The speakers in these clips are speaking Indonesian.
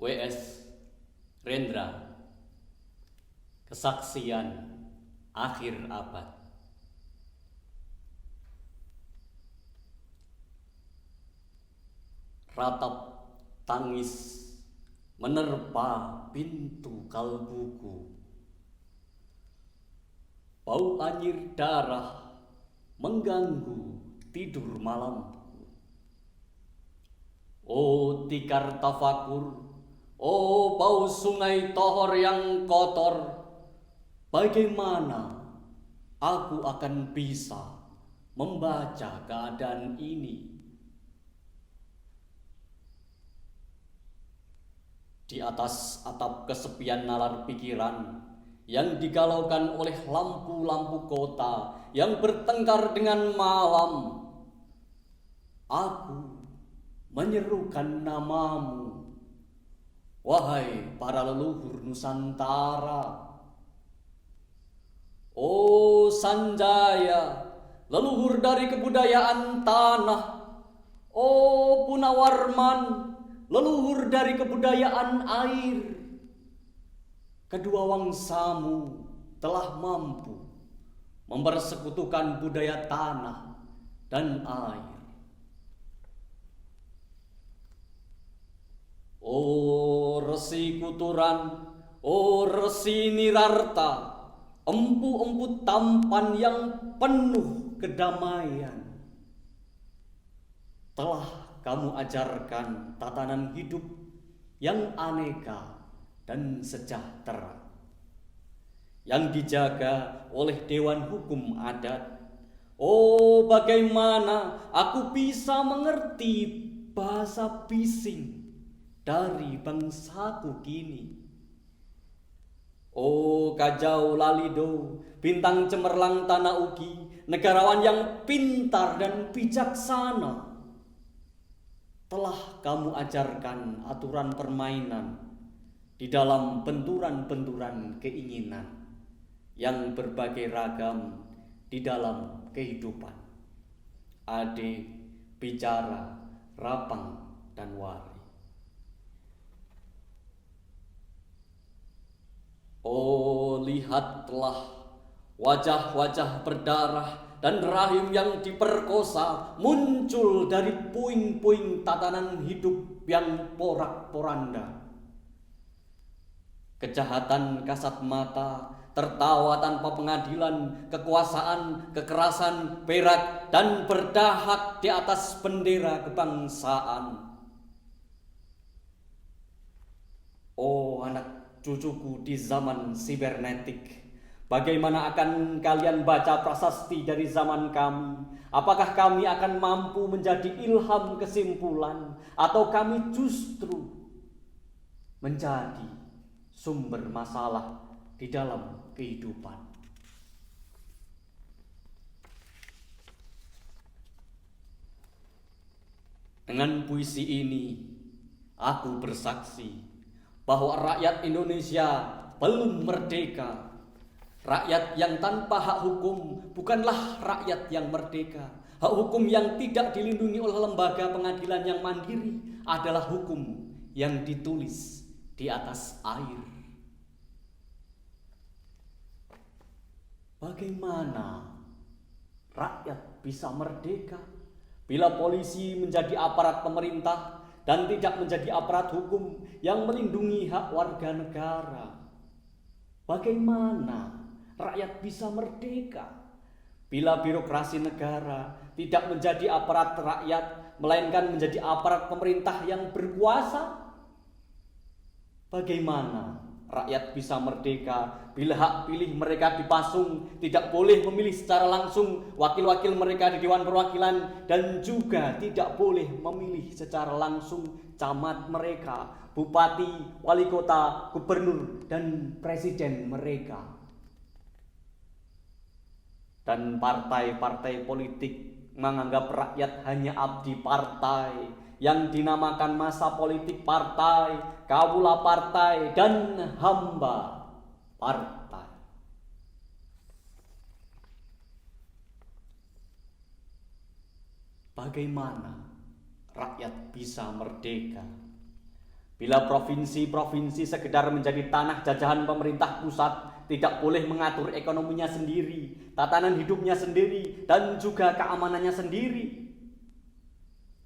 W.S. Rendra, Kesaksian Akhir Abad. Ratap tangis menerpa pintu kalbuku. Bau anyir darah mengganggu tidur malamku. Oh tikar tafakur, oh bau sungai Tohor yang kotor, bagaimana aku akan bisa membaca keadaan ini? Di atas atap kesepian nalar pikiran yang digalaukan oleh lampu-lampu kota yang bertengkar dengan malam, aku menyerukan namamu, wahai para leluhur Nusantara. Oh Sanjaya, leluhur dari kebudayaan tanah. Oh Punawarman, leluhur dari kebudayaan air. Kedua wangsamu telah mampu mempersekutukan budaya tanah dan air. Oh Resi Kuturan, oh Resi Nirarta, empu-empu tampan yang penuh kedamaian, telah kamu ajarkan tatanan hidup yang aneka dan sejahtera, yang dijaga oleh Dewan Hukum Adat. Oh bagaimana aku bisa mengerti bahasa bising dari bangsaku kini. Oh Kajau Lalido, bintang cemerlang tanah uki, negarawan yang pintar dan bijaksana, telah kamu ajarkan aturan permainan di dalam benturan-benturan keinginan yang berbagai ragam di dalam kehidupan. Ade, bicara, rapang, dan wari. Oh lihatlah wajah-wajah berdarah dan rahim yang diperkosa muncul dari puing-puing tatanan hidup yang porak-poranda. Kejahatan kasat mata, tertawa tanpa pengadilan, kekuasaan, kekerasan, berat, dan berdahak di atas bendera kebangsaan. Oh anak cucuku di zaman sibernetik, bagaimana akan kalian baca prasasti dari zaman kami? Apakah kami akan mampu menjadi ilham kesimpulan, atau kami justru menjadi sumber masalah di dalam kehidupan? Dengan puisi ini, aku bersaksi bahwa rakyat Indonesia belum merdeka. Rakyat yang tanpa hak hukum bukanlah rakyat yang merdeka. Hak hukum yang tidak dilindungi oleh lembaga pengadilan yang mandiri adalah hukum yang ditulis di atas air. Bagaimana rakyat bisa merdeka bila polisi menjadi aparat pemerintah dan tidak menjadi aparat hukum yang melindungi hak warga negara? Bagaimana rakyat bisa merdeka bila birokrasi negara tidak menjadi aparat rakyat, melainkan menjadi aparat pemerintah yang berkuasa? Bagaimana rakyat bisa merdeka bila hak pilih mereka dipasung, tidak boleh memilih secara langsung wakil-wakil mereka di Dewan Perwakilan, dan juga tidak boleh memilih secara langsung camat mereka, bupati, wali kota, gubernur, dan presiden mereka? Dan partai-partai politik menganggap rakyat hanya abdi partai, yang dinamakan masa politik partai, kawula partai, dan hamba partai. Bagaimana rakyat bisa merdeka Bila provinsi-provinsi sekedar menjadi tanah jajahan pemerintah pusat, tidak boleh mengatur ekonominya sendiri, tatanan hidupnya sendiri, dan juga keamanannya sendiri.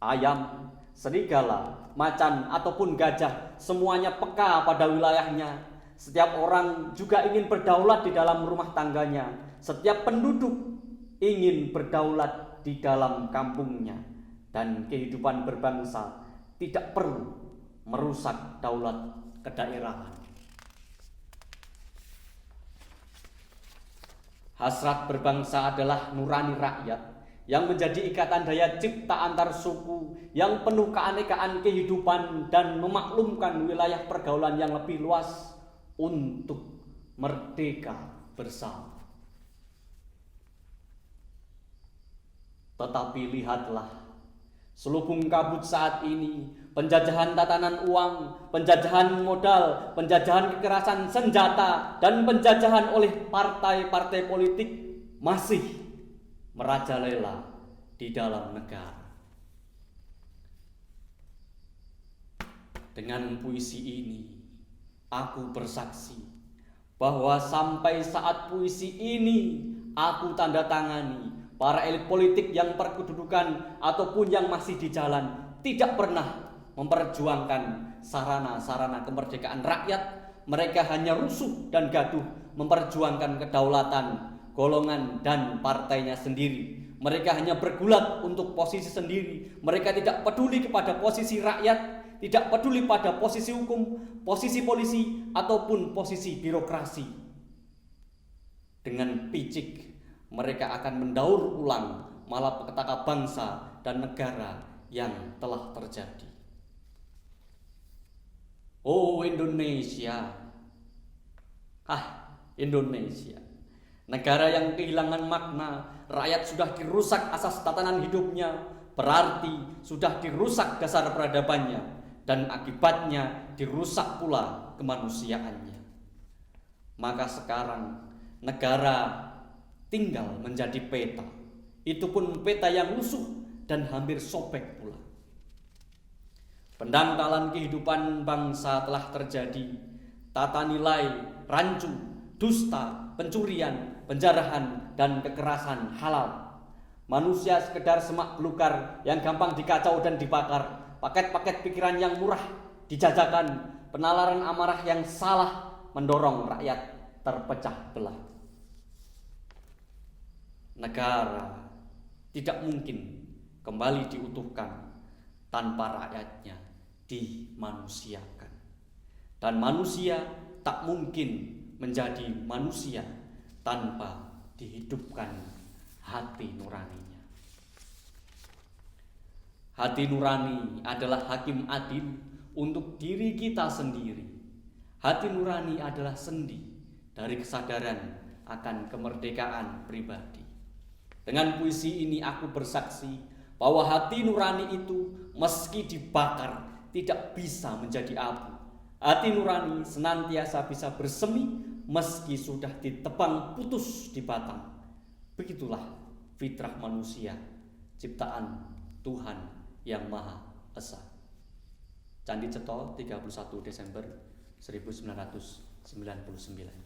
Ayam, serigala, macan, ataupun gajah, semuanya peka pada wilayahnya. Setiap orang juga ingin berdaulat di dalam rumah tangganya. Setiap penduduk ingin berdaulat di dalam kampungnya. Dan kehidupan berbangsa tidak perlu merusak daulat kedaerahan. Hasrat berbangsa adalah nurani rakyat yang menjadi ikatan daya cipta antar suku yang penuh keanekaan kehidupan dan memaklumkan wilayah pergaulan yang lebih luas untuk merdeka bersama. Tetapi lihatlah, selubung kabut saat ini, penjajahan tatanan uang, penjajahan modal, penjajahan kekerasan senjata, dan penjajahan oleh partai-partai politik masih merajalela di dalam negara. Dengan puisi ini, aku bersaksi bahwa sampai saat puisi ini aku tanda tangani, para elit politik yang berkedudukan ataupun yang masih di jalan tidak pernah memperjuangkan sarana-sarana kemerdekaan rakyat. Mereka hanya rusuh dan gaduh memperjuangkan kedaulatan golongan dan partainya sendiri. Mereka hanya bergulat untuk posisi sendiri. Mereka tidak peduli kepada posisi rakyat, tidak peduli pada posisi hukum, posisi polisi, ataupun posisi birokrasi. Dengan picik mereka akan mendaur ulang malapetaka bangsa dan negara yang telah terjadi. Oh Indonesia, Indonesia, negara yang kehilangan makna, rakyat sudah dirusak asas tatanan hidupnya, berarti sudah dirusak dasar peradabannya, dan akibatnya dirusak pula kemanusiaannya. Maka sekarang negara tinggal menjadi peta, itu pun peta yang lusuh dan hampir sobek pula. Pendangkalan kehidupan bangsa telah terjadi. Tata nilai, rancu, dusta, pencurian, penjarahan, dan kekerasan halal. Manusia sekedar semak belukar yang gampang dikacau dan dibakar. Paket-paket pikiran yang murah dijajakan. Penalaran amarah yang salah mendorong rakyat terpecah belah. Negara tidak mungkin kembali diutuhkan tanpa rakyatnya dimanusiakan. Dan manusia tak mungkin menjadi manusia tanpa dihidupkan hati nuraninya. Hati nurani adalah hakim adil untuk diri kita sendiri. Hati nurani adalah sendi dari kesadaran akan kemerdekaan pribadi. Dengan puisi ini aku bersaksi bahwa hati nurani itu meski dibakar tidak bisa menjadi abu. Hati nurani senantiasa bisa bersemi meski sudah ditebang putus di batang. Begitulah fitrah manusia, ciptaan Tuhan yang Maha Esa. Candi Ceto, 31 Desember 1999.